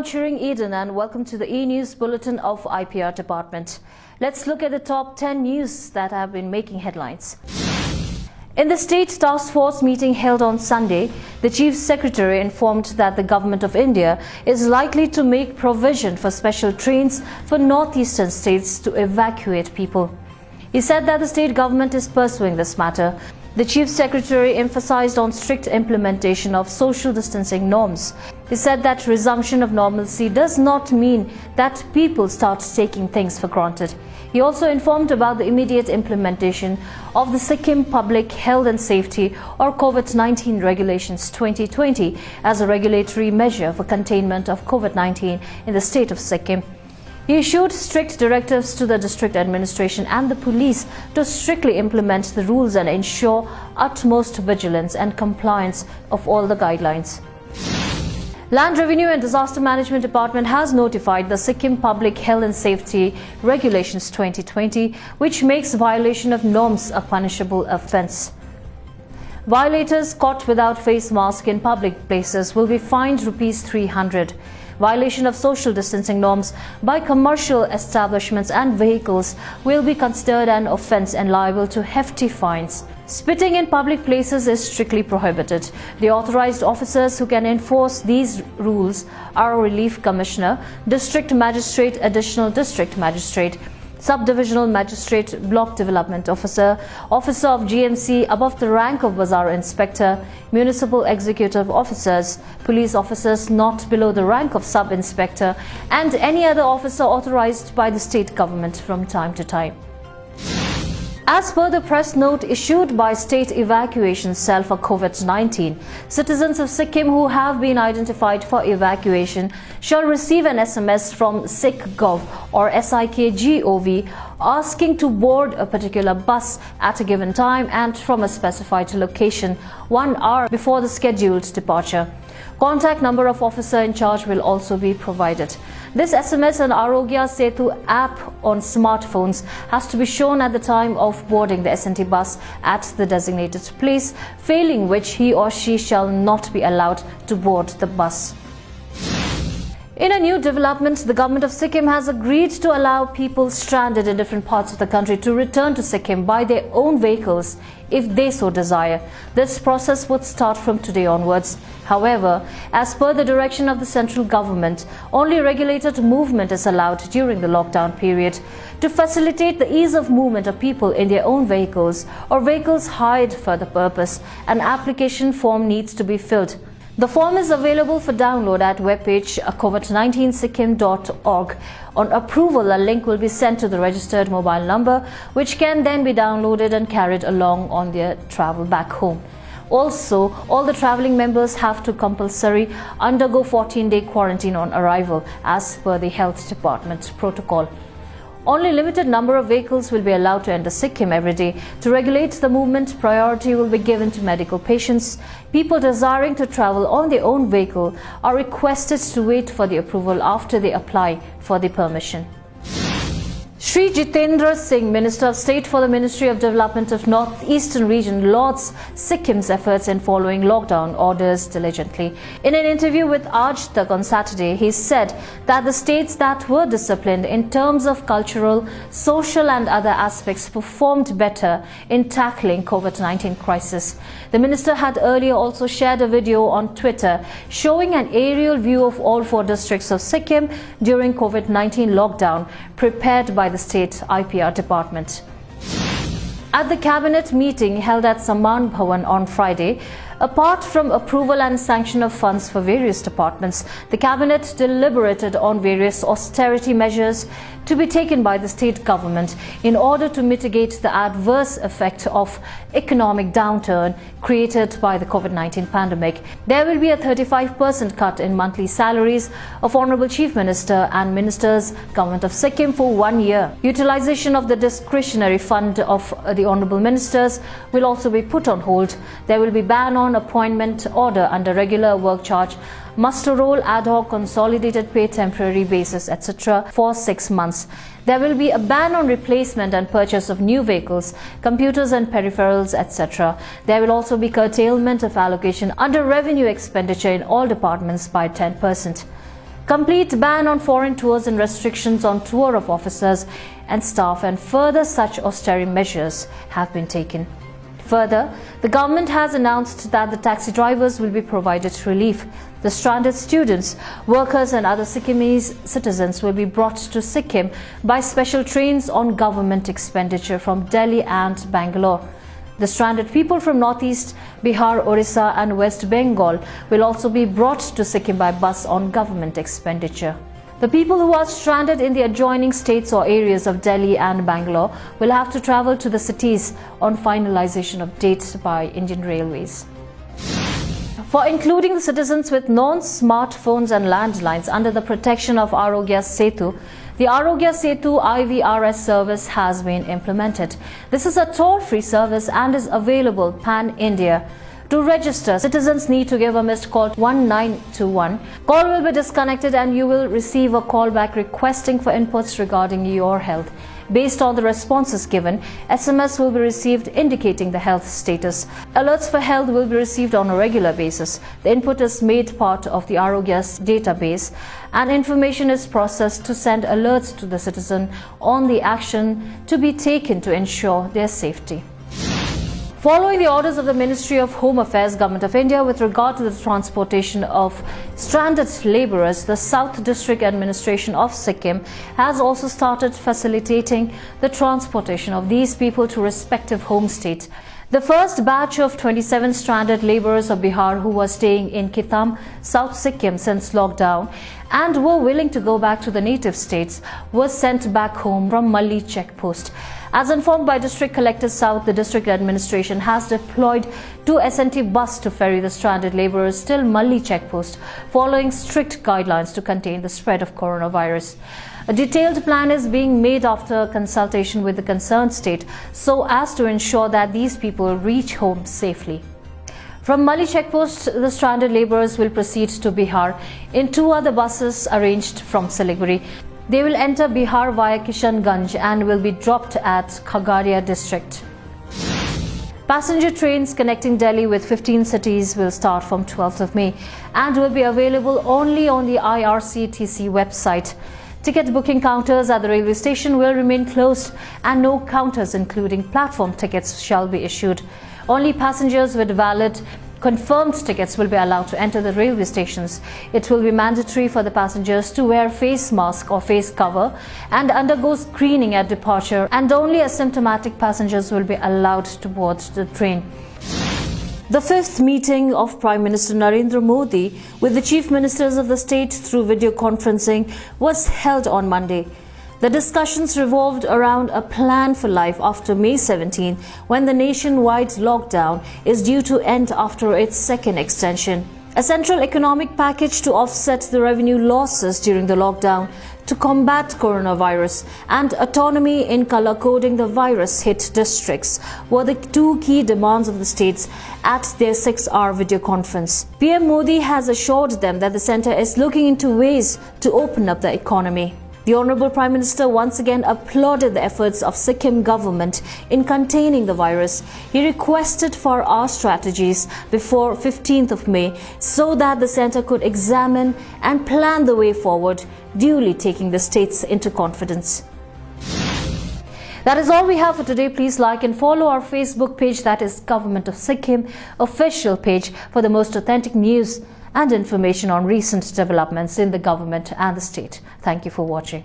cheering Eden and welcome to the E-News Bulletin of IPR Department. Let's look at the top 10 news that have been making headlines. In the State Task Force meeting held on Sunday, the Chief Secretary informed that the Government of India is likely to make provision for special trains for northeastern states to evacuate people. He said that the state government is pursuing this matter. The Chief Secretary emphasized on strict implementation of social distancing norms. He said that resumption of normalcy does not mean that people start taking things for granted. He also informed about the immediate implementation of the Sikkim Public Health and Safety or COVID-19 Regulations 2020 as a regulatory measure for containment of COVID-19 in the state of Sikkim. He issued strict directives to the district administration and the police to strictly implement the rules and ensure utmost vigilance and compliance of all the guidelines. Land Revenue and Disaster Management Department has notified the Sikkim Public Health and Safety Regulations 2020, which makes violation of norms a punishable offence. Violators caught without face mask in public places will be fined ₹300. Violation of social distancing norms by commercial establishments and vehicles will be considered an offence and liable to hefty fines. Spitting in public places is strictly prohibited. The authorized officers who can enforce these rules are Relief Commissioner, District Magistrate, Additional District Magistrate, Subdivisional Magistrate, Block Development Officer, Officer of GMC above the rank of Bazaar Inspector, Municipal Executive Officers, Police Officers not below the rank of Sub-Inspector, and any other officer authorized by the state government from time to time. As per the press note issued by State Evacuation Cell for COVID-19, citizens of Sikkim who have been identified for evacuation shall receive an SMS from SikGov or SIKGOV asking to board a particular bus at a given time and from a specified location 1 hour before the scheduled departure. Contact number of officer in charge will also be provided. This SMS and Arogya Setu app on smartphones has to be shown at the time of boarding the SNT bus at the designated place, failing which he or she shall not be allowed to board the bus. In a new development, the government of Sikkim has agreed to allow people stranded in different parts of the country to return to Sikkim by their own vehicles if they so desire. This process would start from today onwards. However, as per the direction of the central government, only regulated movement is allowed during the lockdown period. To facilitate the ease of movement of people in their own vehicles or vehicles hired for the purpose, an application form needs to be filled. The form is available for download at webpage covid19sikkim.org. On approval, a link will be sent to the registered mobile number, which can then be downloaded and carried along on their travel back home. Also, all the travelling members have to compulsory undergo 14-day quarantine on arrival as per the Health Department protocol. Only limited number of vehicles will be allowed to enter Sikkim every day. To regulate the movement, priority will be given to medical patients. People desiring to travel on their own vehicle are requested to wait for the approval after they apply for the permission. Shri Jitendra Singh, Minister of State for the Ministry of Development of North Eastern Region, lauds Sikkim's efforts in following lockdown orders diligently. In an interview with Aaj Tak on Saturday, he said that the states that were disciplined in terms of cultural, social and other aspects performed better in tackling COVID-19 crisis. The minister had earlier also shared a video on Twitter showing an aerial view of all 4 districts of Sikkim during COVID-19 lockdown prepared by the state IPR department. At the cabinet meeting held at Samman Bhawan on Friday, apart from approval and sanction of funds for various departments, the cabinet deliberated on various austerity measures to be taken by the state government in order to mitigate the adverse effect of economic downturn created by the COVID-19 pandemic. There will be a 35% cut in monthly salaries of Honorable Chief Minister and Ministers, Government of Sikkim for 1 year. Utilization of the discretionary fund of the Honorable Ministers will also be put on hold. There will be ban on appointment order under regular work charge, muster roll, ad hoc, consolidated pay, temporary basis, etc. for 6 months. There will be a ban on replacement and purchase of new vehicles, computers and peripherals, etc. There will also be curtailment of allocation under revenue expenditure in all departments by 10%. complete ban on foreign tours and restrictions on tour of officers and staff, and further such austerity measures have been taken. Further, the government has announced that the taxi drivers will be provided relief. The stranded students, workers and other Sikkimese citizens will be brought to Sikkim by special trains on government expenditure from Delhi and Bangalore. The stranded people from Northeast, Bihar, Orissa and West Bengal will also be brought to Sikkim by bus on government expenditure. The people who are stranded in the adjoining states or areas of Delhi and Bangalore will have to travel to the cities on finalization of dates by Indian Railways. For including the citizens with non-smartphones and landlines under the protection of Arogya Setu, the Arogya Setu IVRS service has been implemented. This is a toll-free service and is available pan-India. To register, citizens need to give a missed call 1921. Call will be disconnected and you will receive a call back requesting for inputs regarding your health. Based on the responses given, SMS will be received indicating the health status. Alerts for health will be received on a regular basis. The input is made part of the Arogya's database and information is processed to send alerts to the citizen on the action to be taken to ensure their safety. Following the orders of the Ministry of Home Affairs, Government of India with regard to the transportation of stranded labourers, the South District Administration of Sikkim has also started facilitating the transportation of these people to respective home states. The first batch of 27 stranded labourers of Bihar who were staying in Kitam, South Sikkim since lockdown and were willing to go back to the native states was sent back home from Malli checkpost. As informed by District Collector South, the district administration has deployed 2 SNT bus to ferry the stranded labourers till Malli checkpost, following strict guidelines to contain the spread of coronavirus. A detailed plan is being made after consultation with the concerned state so as to ensure that these people reach home safely. From Malli checkpost, the stranded labourers will proceed to Bihar in 2 other buses arranged from Siliguri. They will enter Bihar via Kishanganj and will be dropped at Khagaria district. Passenger trains connecting Delhi with 15 cities will start from 12th of May and will be available only on the IRCTC website. Ticket booking counters at the railway station will remain closed and no counters including platform tickets shall be issued. Only passengers with valid confirmed tickets will be allowed to enter the railway stations. It will be mandatory for the passengers to wear face mask or face cover and undergo screening at departure, and only asymptomatic passengers will be allowed to board the train. The 5th meeting of Prime Minister Narendra Modi with the chief ministers of the state through video conferencing was held on Monday. The discussions revolved around a plan for life after May 17, when the nationwide lockdown is due to end after its second extension. A central economic package to offset the revenue losses during the lockdown, to combat coronavirus, and autonomy in color coding the virus-hit districts were the 2 key demands of the states at their 6-hour video conference. PM Modi has assured them that the centre is looking into ways to open up the economy. The Honourable Prime Minister once again applauded the efforts of Sikkim government in containing the virus. He requested for our strategies before 15th of May so that the centre could examine and plan the way forward, duly taking the states into confidence. That is all we have for today. Please like and follow our Facebook page, that is Government of Sikkim official page, for the most authentic news and information on recent developments in the government and the state. Thank you for watching.